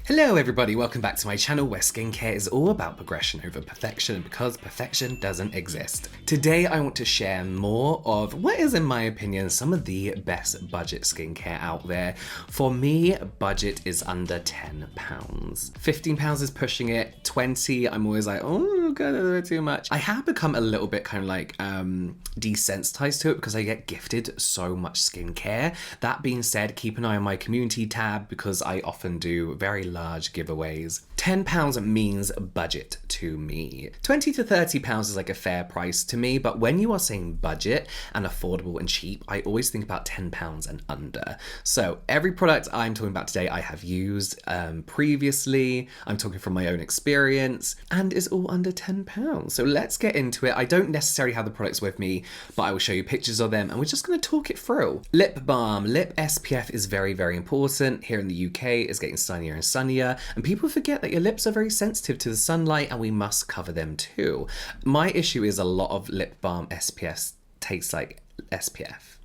Hello everybody, welcome back to my channel where skincare is all about progression over perfection because perfection doesn't exist. Today I want to share more of what is, in my opinion, some of the best budget skincare out there. For me, budget is under £10. £15 is pushing it, 20 I'm always like, oh god, that's a bit too much. I have become a little bit kind of like desensitized to it because I get gifted so much skincare. That being said, keep an eye on my community tab because I often do very large giveaways. £10 means budget to me. £20 to £30 is like a fair price to me, but when you are saying budget and affordable and cheap, I always think about £10 and under. So every product I'm talking about today I have used previously, I'm talking from my own experience, and is all under £10. So let's get into it. I don't necessarily have the products with me, but I will show you pictures of them and we're just going to talk it through. Lip balm. Lip SPF is very, very important. Here in the UK, it's getting sunnier and sunnier, and people forget that your lips are very sensitive to the sunlight and we must cover them too. My issue is a lot of lip balm SPF tastes like SPF.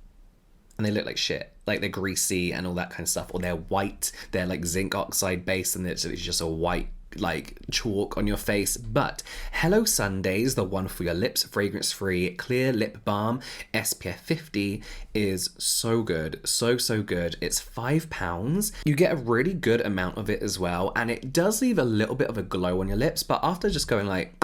And they look like shit. Like they're greasy and all that kind of stuff. Or they're white. They're like zinc oxide based and it's just a white like chalk on your face. But Hello Sundays, the one for your lips, fragrance free clear lip balm SPF 50 is so good, so good. It's £5. You get a really good amount of it as well, and it does leave a little bit of a glow on your lips, but after just going like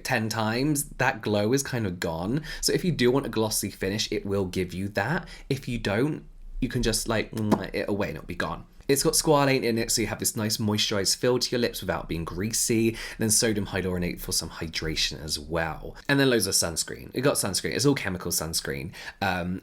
10 times, that glow is kind of gone. So if you do want a glossy finish, it will give you that. If you don't, you can just like it away and it'll be gone. It's got squalane in it, so you have this nice moisturized feel to your lips without being greasy. And then sodium hyaluronate for some hydration as well. And then loads of sunscreen. It got sunscreen. It's all chemical sunscreen,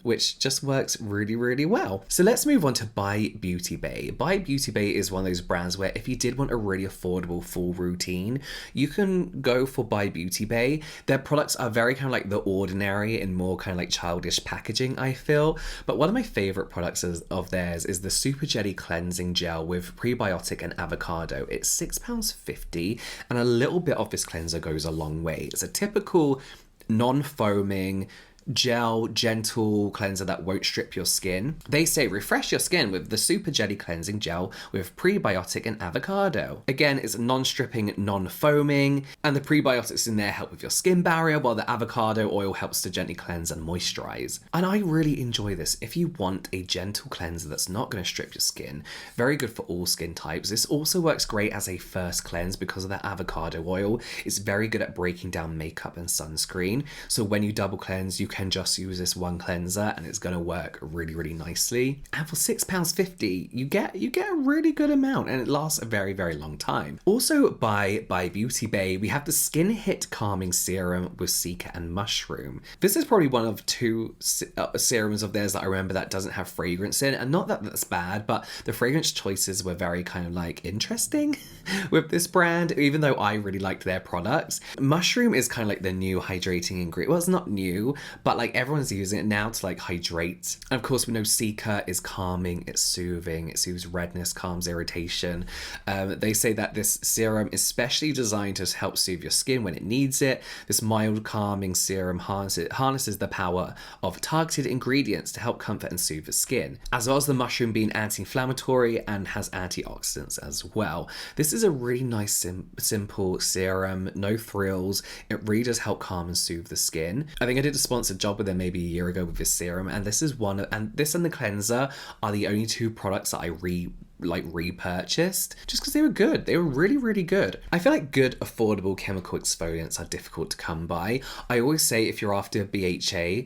which just works really, really well. So let's move on to By Beauty Bay. By Beauty Bay is one of those brands where if you did want a really affordable full routine, you can go for By Beauty Bay. Their products are very kind of like The Ordinary and more kind of like childish packaging, I feel. But one of my favorite products of theirs is the Super Jelly Cleansing Gel with prebiotic and avocado. It's £6.50 and a little bit of this cleanser goes a long way. It's a typical non-foaming gel, gentle cleanser that won't strip your skin. They say refresh your skin with the Super Jelly Cleansing Gel with prebiotic and avocado. Again, it's non-stripping, non-foaming, and the prebiotics in there help with your skin barrier, while the avocado oil helps to gently cleanse and moisturize. And I really enjoy this. If you want a gentle cleanser that's not going to strip your skin, very good for all skin types. This also works great as a first cleanse because of that avocado oil. It's very good at breaking down makeup and sunscreen. So when you double cleanse, you can just use this one cleanser and it's going to work really, really nicely. And for £6.50, you get a really good amount and it lasts a very, very long time. Also by Beauty Bay, we have the Skin Hit Calming Serum with Cica and Mushroom. This is probably one of two serums of theirs that I remember that doesn't have fragrance in, and not that that's bad, but the fragrance choices were very kind of like interesting with this brand, even though I really liked their products. Mushroom is kind of like the new hydrating ingredient. Well, it's not new, but like everyone's using it now to like hydrate. And of course we know Cica is calming, it's soothing, it soothes redness, calms irritation. They say that this serum is specially designed to help soothe your skin when it needs it. This mild calming serum harnesses the power of targeted ingredients to help comfort and soothe the skin, as well as the mushroom being anti-inflammatory and has antioxidants as well. This is a really nice simple serum, no frills. It really does help calm and soothe the skin. I think I did a sponsored job with them maybe a year ago with this serum, and this is this and the cleanser are the only two products that I repurchased just because they were good. They were really, really good. I feel like good, affordable chemical exfoliants are difficult to come by. I always say if you're after BHA,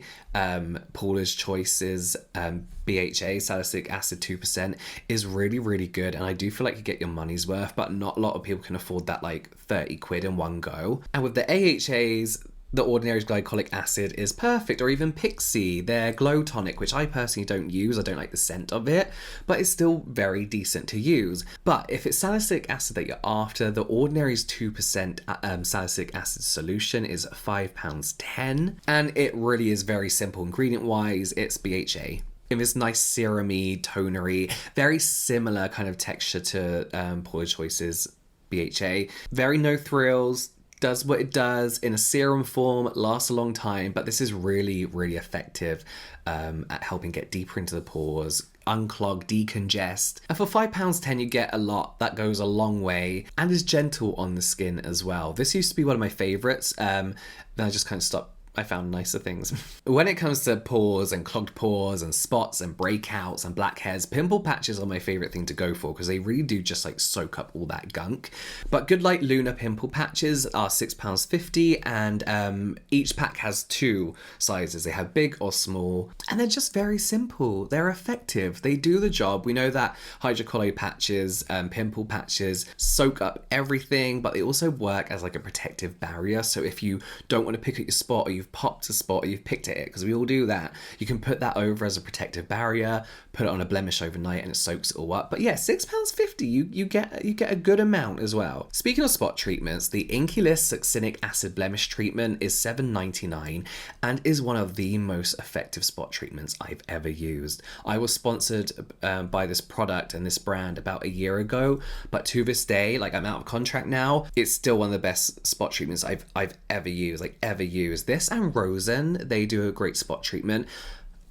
Paula's Choices BHA, salicylic acid 2%, is really, really good. And I do feel like you get your money's worth, but not a lot of people can afford that like 30 quid in one go. And with the AHAs, The Ordinary's glycolic acid is perfect, or even Pixie, their glow tonic, which I personally don't use. I don't like the scent of it, but it's still very decent to use. But if it's salicylic acid that you're after, The Ordinary's 2% salicylic acid solution is £5.10, and it really is very simple ingredient-wise. It's BHA. In this nice serum-y, tonery, very similar kind of texture to Paula Choice's BHA. Very no thrills, does what it does in a serum form, lasts a long time, but this is really, really effective at helping get deeper into the pores, unclog, decongest. And for £5.10 you get a lot that goes a long way and is gentle on the skin as well. This used to be one of my favorites, then I just kind of stopped. I found nicer things. When it comes to pores and clogged pores and spots and breakouts and blackheads, pimple patches are my favorite thing to go for because they really do just like soak up all that gunk. But Goodlight Luna pimple patches are £6.50 and each pack has 2 sizes. They have big or small and they're just very simple. They're effective. They do the job. We know that hydrocolloid patches, pimple patches soak up everything, but they also work as like a protective barrier. So if you don't want to pick at your spot or you've popped a spot or you've picked at it, because we all do that, you can put that over as a protective barrier, put it on a blemish overnight and it soaks it all up. But yeah, £6.50, you get a good amount as well. Speaking of spot treatments, the Inkey-List Succinic Acid Blemish Treatment is $7.99 and is one of the most effective spot treatments I've ever used. I was sponsored by this product and this brand about a year ago, but to this day, like I'm out of contract now, it's still one of the best spot treatments I've ever used, This and Rosen, they do a great spot treatment.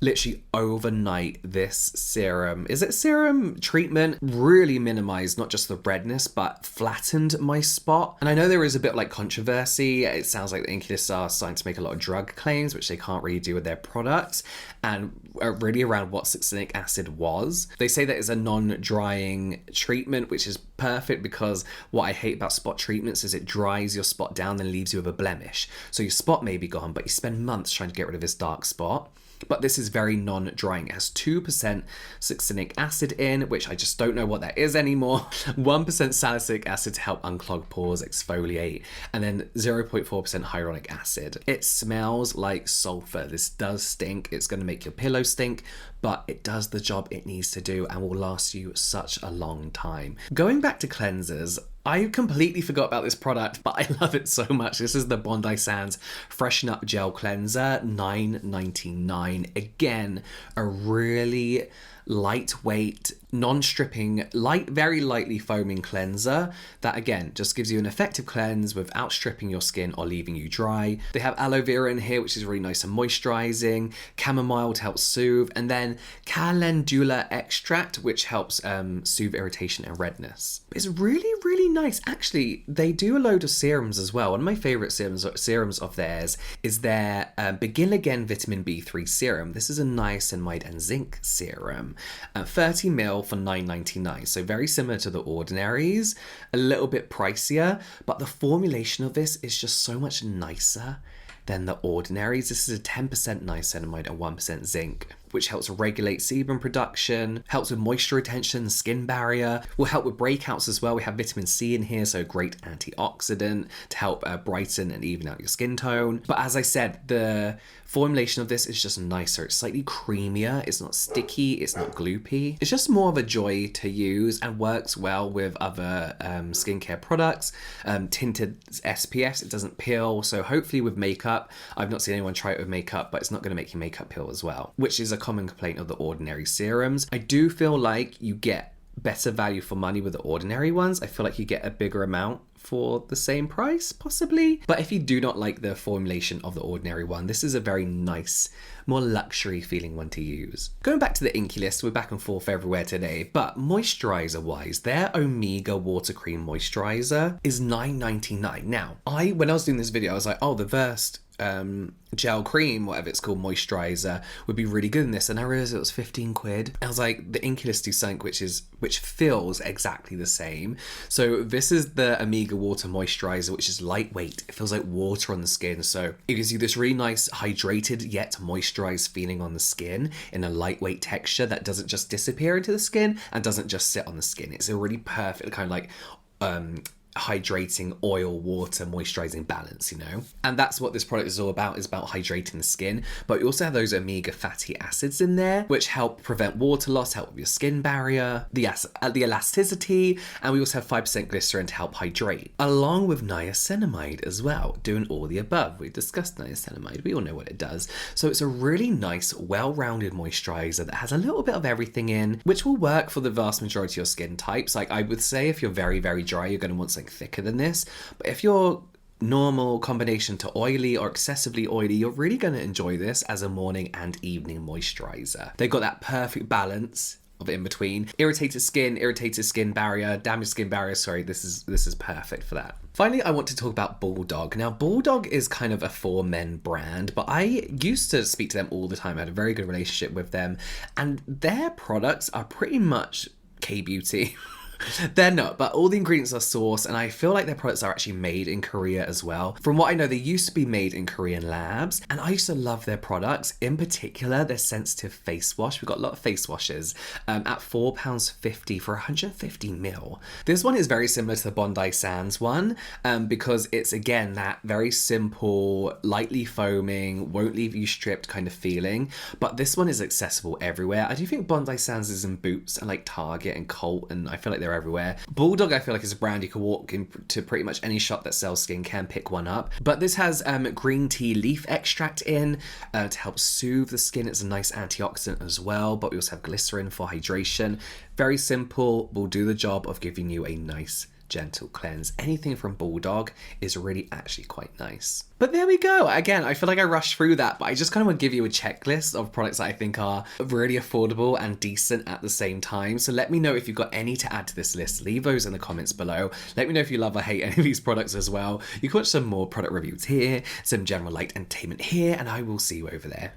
Literally overnight, this serum treatment really minimized not just the redness but flattened my spot. And I know there is a bit like controversy. It sounds like the Inkey-List are starting to make a lot of drug claims, which they can't really do with their products, and really around what succinic acid was. They say that it's a non-drying treatment, which is perfect because what I hate about spot treatments is it dries your spot down and leaves you with a blemish. So your spot may be gone, but you spend months trying to get rid of this dark spot. But this is very non-drying. It has 2% succinic acid in, which I just don't know what that is anymore. 1% salicylic acid to help unclog pores, exfoliate, and then 0.4% hyaluronic acid. It smells like sulfur. This does stink. It's going to make your pillow stink, but it does the job it needs to do and will last you such a long time. Going back to cleansers, I completely forgot about this product, but I love it so much. This is the Bondi Sands Freshen Up Gel Cleanser, $9.99. Again, a really lightweight, non-stripping, very lightly foaming cleanser that again just gives you an effective cleanse without stripping your skin or leaving you dry. They have aloe vera in here, which is really nice and moisturizing, chamomile to help soothe, and then calendula extract, which helps soothe irritation and redness. It's really nice. Actually, they do a load of serums as well. One of my favorite serums of theirs is their Begin Again Vitamin B3 serum. This is a niacinamide and zinc serum. 30 ml for $9.99, so very similar to the Ordinaries, a little bit pricier, but the formulation of this is just so much nicer than the Ordinaries. This is a 10% niacinamide and 1% zinc, which helps regulate sebum production, helps with moisture retention, skin barrier, will help with breakouts as well. We have vitamin C in here, so great antioxidant to help brighten and even out your skin tone. But as I said, the formulation of this is just nicer. It's slightly creamier, it's not sticky, it's not gloopy. It's just more of a joy to use and works well with other skincare products. Tinted SPF, it doesn't peel, so hopefully with makeup, I've not seen anyone try it with makeup, but it's not going to make your makeup peel as well, which is a common complaint of the Ordinary serums. I do feel like you get better value for money with the Ordinary ones. I feel like you get a bigger amount for the same price, possibly. But if you do not like the formulation of the Ordinary one, this is a very nice, more luxury feeling one to use. Going back to the Inkey-List, we're back and forth everywhere today, but moisturizer wise, their Omega Water Cream Moisturizer is $9.99. Now, when I was doing this video, I was like, oh, the Versed gel cream, whatever it's called, moisturizer would be really good in this, and I realized it was 15 quid. I was like, the Inkey-List do something which feels exactly the same. So this is the Omega Water Moisturizer, which is lightweight. It feels like water on the skin, so it gives you this really nice hydrated yet moisturized feeling on the skin in a lightweight texture that doesn't just disappear into the skin and doesn't just sit on the skin. It's a really perfect kind of like hydrating oil water moisturizing balance, you know, and that's what this product is all about, is about hydrating the skin. But you also have those omega fatty acids in there which help prevent water loss, help with your skin barrier, the elasticity, and we also have 5% glycerin to help hydrate, along with niacinamide as well, doing all the above. We discussed niacinamide, we all know what it does. So it's a really nice, well-rounded moisturizer that has a little bit of everything in, which will work for the vast majority of your skin types. Like I would say, if you're very dry, you're going to want something thicker than this, but if you're normal combination to oily or excessively oily, you're really going to enjoy this as a morning and evening moisturizer. They've got that perfect balance of in between. Irritated skin barrier, damaged skin barrier, sorry, this is perfect for that. Finally, I want to talk about Bulldog. Now, Bulldog is kind of a for men brand, but I used to speak to them all the time. I had a very good relationship with them, and their products are pretty much K-beauty. They're not, but all the ingredients are sourced, and I feel like their products are actually made in Korea as well. From what I know, they used to be made in Korean labs, and I used to love their products. In particular, their sensitive face wash. We've got a lot of face washes at £4.50 for 150 ml. This one is very similar to the Bondi Sands one because it's, again, that very simple, lightly foaming, won't leave you stripped kind of feeling, but this one is accessible everywhere. I do think Bondi Sands is in Boots and like Target and Colt, and I feel like they're everywhere. Bulldog, I feel like, is a brand you can walk into pretty much any shop that sells skincare and pick one up. But this has green tea leaf extract in to help soothe the skin. It's a nice antioxidant as well, but we also have glycerin for hydration. Very simple, will do the job of giving you a nice gentle cleanse. Anything from Bulldog is really actually quite nice. But there we go. Again, I feel like I rushed through that, but I just kind of want to give you a checklist of products that I think are really affordable and decent at the same time. So let me know if you've got any to add to this list. Leave those in the comments below. Let me know if you love or hate any of these products as well. You can watch some more product reviews here, some general light entertainment here, and I will see you over there.